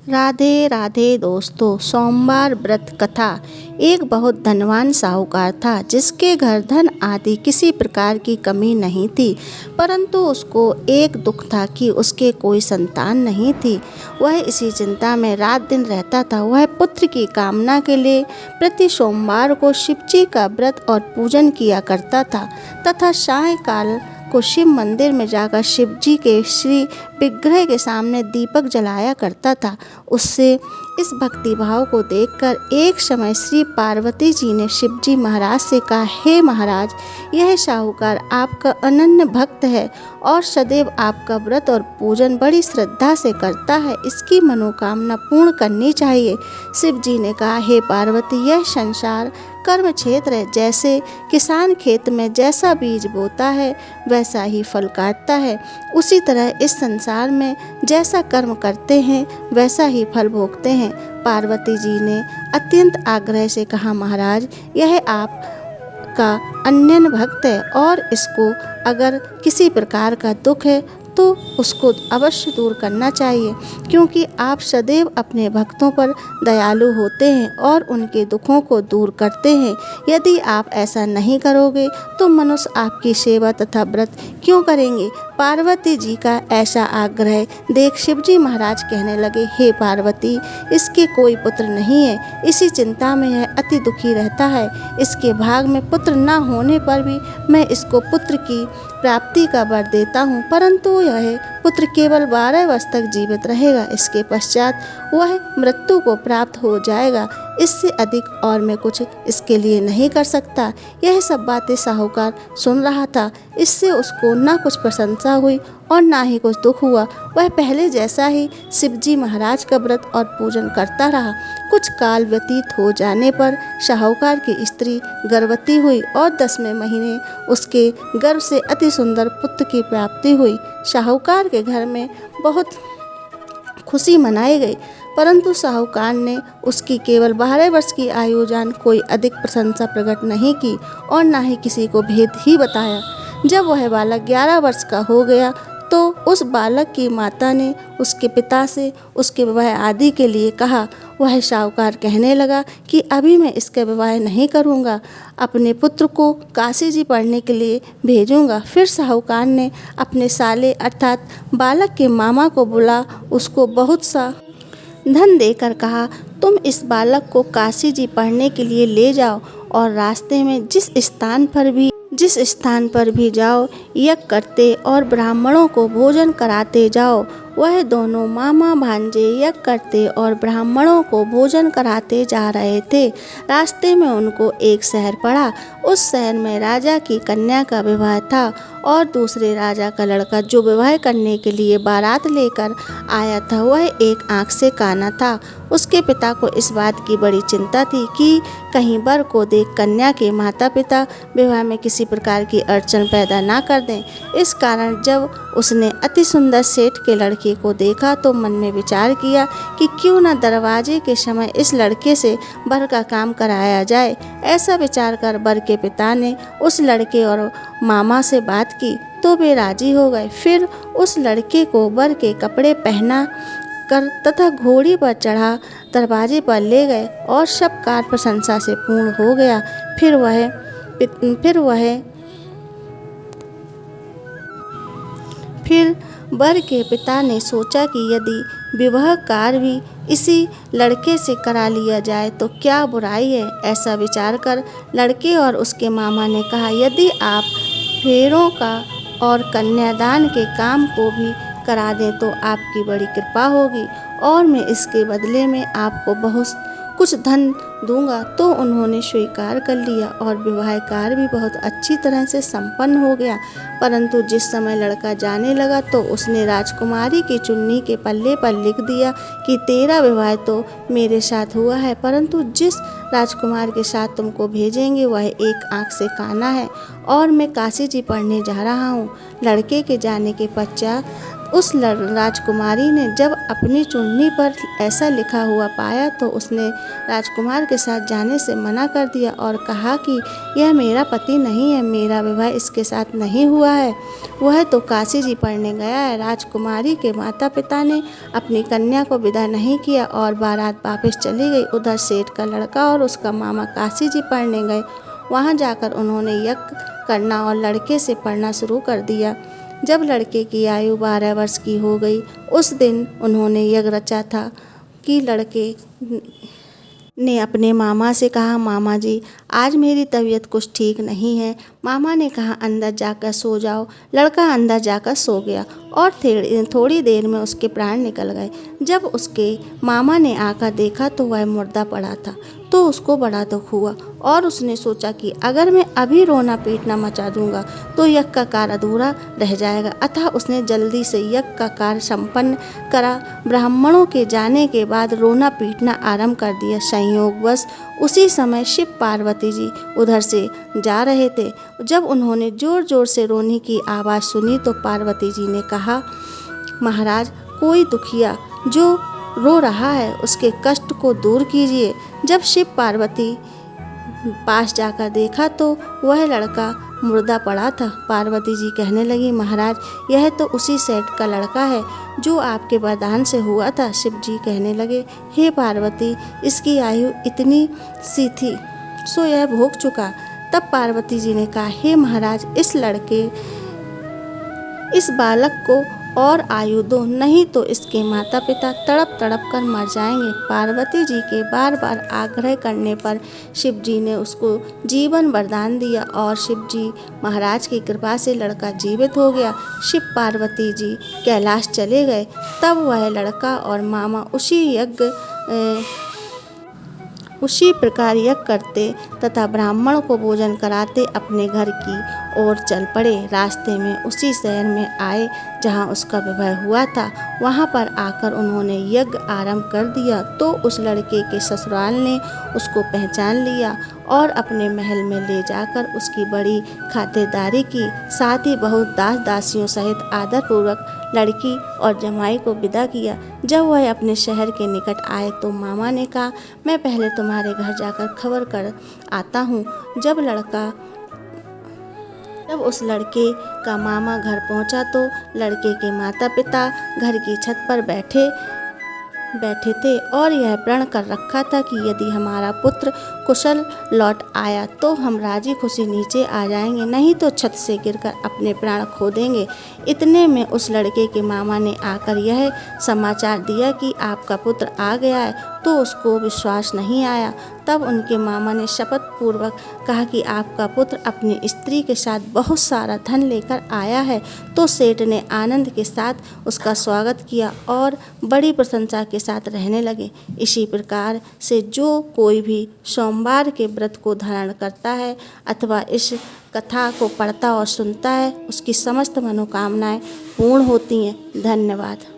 राधे राधे दोस्तों। सोमवार व्रत कथा। एक बहुत धनवान साहूकार था जिसके घर धन आदि किसी प्रकार की कमी नहीं थी, परंतु उसको एक दुख था कि उसके कोई संतान नहीं थी। वह इसी चिंता में रात दिन रहता था। वह पुत्र की कामना के लिए प्रति सोमवार को शिव जी का व्रत और पूजन किया करता था तथा सायंकाल को शिव मंदिर में जाकर शिव जी के श्री विग्रह के सामने दीपक जलाया करता था। उससे इस भक्ति भाव को देखकर एक समय श्री पार्वती जी ने शिव जी महाराज से कहा, हे महाराज, यह साहूकार आपका अनन्य भक्त है और सदैव आपका व्रत और पूजन बड़ी श्रद्धा से करता है। इसकी मनोकामना पूर्ण करनी चाहिए। शिव जी ने कहा, हे पार्वती, यह संसार कर्म क्षेत्र है। जैसे किसान खेत में जैसा बीज बोता है वैसा ही फल काटता है, उसी तरह इस संसार में जैसा कर्म करते हैं वैसा ही फल भोगते हैं। पार्वती जी ने अत्यंत आग्रह से कहा, महाराज, यह आपका अनन्य भक्त है और इसको अगर किसी प्रकार का दुख है तो उसको अवश्य दूर करना चाहिए, क्योंकि आप सदैव अपने भक्तों पर दयालु होते हैं और उनके दुखों को दूर करते हैं। यदि आप ऐसा नहीं करोगे तो मनुष्य आपकी सेवा तथा व्रत क्यों करेंगे। पार्वती जी का ऐसा आग्रह देख शिवजी महाराज कहने लगे, हे पार्वती, इसके कोई पुत्र नहीं है। इसी चिंता में यह अति दुखी रहता है। इसके भाग में पुत्र न होने पर भी मैं इसको पुत्र की प्राप्ति का वर देता हूँ, परंतु यह पुत्र केवल 12 वर्ष तक जीवित रहेगा। इसके पश्चात वह मृत्यु को प्राप्त हो जाएगा। इससे अधिक और मैं कुछ इसके लिए नहीं कर सकता। यह सब बातें साहूकार सुन रहा था। इससे उसको न कुछ प्रशंसा हुई और ना ही कुछ दुख हुआ। वह पहले जैसा ही शिवजी महाराज का व्रत और पूजन करता रहा। कुछ काल व्यतीत हो जाने पर साहूकार की स्त्री गर्भवती हुई और 10वें महीने उसके गर्भ से अति सुंदर पुत्र की प्राप्ति हुई। साहूकार के घर में बहुत खुशी मनाई गई, परंतु साहूकार ने उसकी केवल 12 वर्ष की आयु जान कोई अधिक प्रशंसा प्रकट नहीं की और न ही किसी को भेद ही बताया। जब वह बालक 11 वर्ष का हो गया तो उस बालक की माता ने उसके पिता से उसके विवाह आदि के लिए कहा। वह साहूकार कहने लगा कि अभी मैं इसका विवाह नहीं करूँगा, अपने पुत्र को काशी जी पढ़ने के लिए भेजूँगा। फिर साहूकार ने अपने साले अर्थात बालक के मामा को बुला उसको बहुत सा धन देकर कहा, तुम इस बालक को काशी जी पढ़ने के लिए ले जाओ और रास्ते में जिस स्थान पर भी जाओ यज्ञ करते और ब्राह्मणों को भोजन कराते जाओ। वह दोनों मामा भांजे यज्ञ करते और ब्राह्मणों को भोजन कराते जा रहे थे। रास्ते में उनको एक शहर पड़ा। उस शहर में राजा की कन्या का विवाह था और दूसरे राजा का लड़का जो विवाह करने के लिए बारात लेकर आया था वह एक आंख से काना था। उसके पिता को इस बात की बड़ी चिंता थी कि कहीं वर को देख कन्या के माता पिता विवाह में किसी प्रकार की अड़चन पैदा ना कर दें। इस कारण जब उसने अति सुंदर सेठ के लड़के को देखा तो मन में विचार किया कि क्यों न दरवाजे के समय इस लड़के से वर का काम कराया जाए। ऐसा विचार कर वर के पिता ने उस लड़के और मामा से बात की तो वे राजी हो गए। फिर उस लड़के को वर के कपड़े पहना कर तथा घोड़ी पर चढ़ा दरवाजे पर ले गए और सब कार्य प्रशंसा से पूर्ण हो गया। फिर वर के पिता ने सोचा कि यदि विवाह कार्य भी इसी लड़के से करा लिया जाए तो क्या बुराई है। ऐसा विचार कर लड़के और उसके मामा ने कहा, यदि आप फेरों का और कन्यादान के काम को भी करा दें तो आपकी बड़ी कृपा होगी और मैं इसके बदले में आपको बहुत कुछ धन दूंगा। तो उन्होंने स्वीकार कर लिया और विवाह कार्य भी बहुत अच्छी तरह से संपन्न हो गया। परंतु जिस समय लड़का जाने लगा तो उसने राजकुमारी की चुन्नी के पल्ले पर लिख दिया कि तेरा विवाह तो मेरे साथ हुआ है, परंतु जिस राजकुमार के साथ तुमको भेजेंगे वह एक आंख से काना है और मैं काशी जी पढ़ने जा रहा हूँ। लड़के के जाने के पश्चात राजकुमारी ने जब अपनी चुन्नी पर ऐसा लिखा हुआ पाया तो उसने राजकुमार के साथ जाने से मना कर दिया और कहा कि यह मेरा पति नहीं है, मेरा विवाह इसके साथ नहीं हुआ है, वह तो काशी जी पढ़ने गया है। राजकुमारी के माता पिता ने अपनी कन्या को विदा नहीं किया और बारात वापस चली गई। उधर सेठ का लड़का और उसका मामा काशी जी पढ़ने गए। वहाँ जाकर उन्होंने यज्ञ करना और लड़के से पढ़ना शुरू कर दिया। जब लड़के की आयु 12 वर्ष की हो गई, उस दिन उन्होंने यज्ञ रचा था कि लड़के ने अपने मामा से कहा, मामा जी आज मेरी तबीयत कुछ ठीक नहीं है। मामा ने कहा अंदर जाकर सो जाओ। लड़का अंदर जाकर सो गया और थोड़ी देर में उसके प्राण निकल गए। जब उसके मामा ने आकर देखा तो वह मुर्दा पड़ा था, तो उसको बड़ा दुख हुआ और उसने सोचा कि अगर मैं अभी रोना पीटना मचा दूंगा तो यज्ञ का कार्य अधूरा रह जाएगा। अतः उसने जल्दी से यज्ञ का कार्य संपन्न करा। ब्राह्मणों के जाने के बाद रोना पीटना आरंभ कर दिया। संयोगवश उसी समय शिव पार्वती जी उधर से जा रहे थे। जब उन्होंने जोर जोर से रोने की आवाज़ सुनी तो पार्वती जी ने कहा, महाराज कोई दुखिया जो रो रहा है उसके कष्ट को दूर कीजिए। जब शिव पार्वती पास जाकर देखा तो वह लड़का मुर्दा पड़ा था। पार्वती जी कहने लगी, महाराज यह तो उसी सेठ का लड़का है जो आपके वरदान से हुआ था। शिव जी कहने लगे, हे पार्वती इसकी आयु इतनी सी थी सो यह भोग चुका। तब पार्वती जी ने कहा, हे महाराज इस बालक को और आयु दो, नहीं तो इसके माता पिता तड़प तड़प कर मर जाएंगे। पार्वती जी के बार बार आग्रह करने पर शिव जी ने उसको जीवन वरदान दिया और शिव जी महाराज की कृपा से लड़का जीवित हो गया। शिव पार्वती जी कैलाश चले गए। तब वह लड़का और मामा उसी प्रकार यज्ञ करते तथा ब्राह्मण को भोजन कराते अपने घर की ओर चल पड़े। रास्ते में उसी शहर में आए जहाँ उसका विवाह हुआ था। वहाँ पर आकर उन्होंने यज्ञ आरंभ कर दिया तो उस लड़के के ससुराल ने उसको पहचान लिया और अपने महल में ले जाकर उसकी बड़ी खातिरदारी की। साथ ही बहुत दास दासियों सहित आदरपूर्वक लड़की और जमाई को विदा किया। जब वह अपने शहर के निकट आए तो मामा ने कहा, मैं पहले तुम्हारे घर जाकर खबर कर आता हूँ। जब उस लड़के का मामा घर पहुंचा तो लड़के के माता पिता घर की छत पर बैठे थे और यह प्रण कर रखा था कि यदि हमारा पुत्र कुशल लौट आया तो हम राजी खुशी नीचे आ जाएंगे, नहीं तो छत से गिरकर अपने प्राण खो देंगे। इतने में उस लड़के के मामा ने आकर यह समाचार दिया कि आपका पुत्र आ गया है, तो उसको विश्वास नहीं आया। तब उनके मामा ने शपथ पूर्वक कहा कि आपका पुत्र अपनी स्त्री के साथ बहुत सारा धन लेकर आया है। तो सेठ ने आनंद के साथ उसका स्वागत किया और बड़ी प्रशंसा के साथ रहने लगे। इसी प्रकार से जो कोई भी सोमवार के व्रत को धारण करता है अथवा इस कथा को पढ़ता और सुनता है उसकी समस्त मनोकामनाएं पूर्ण होती हैं। धन्यवाद।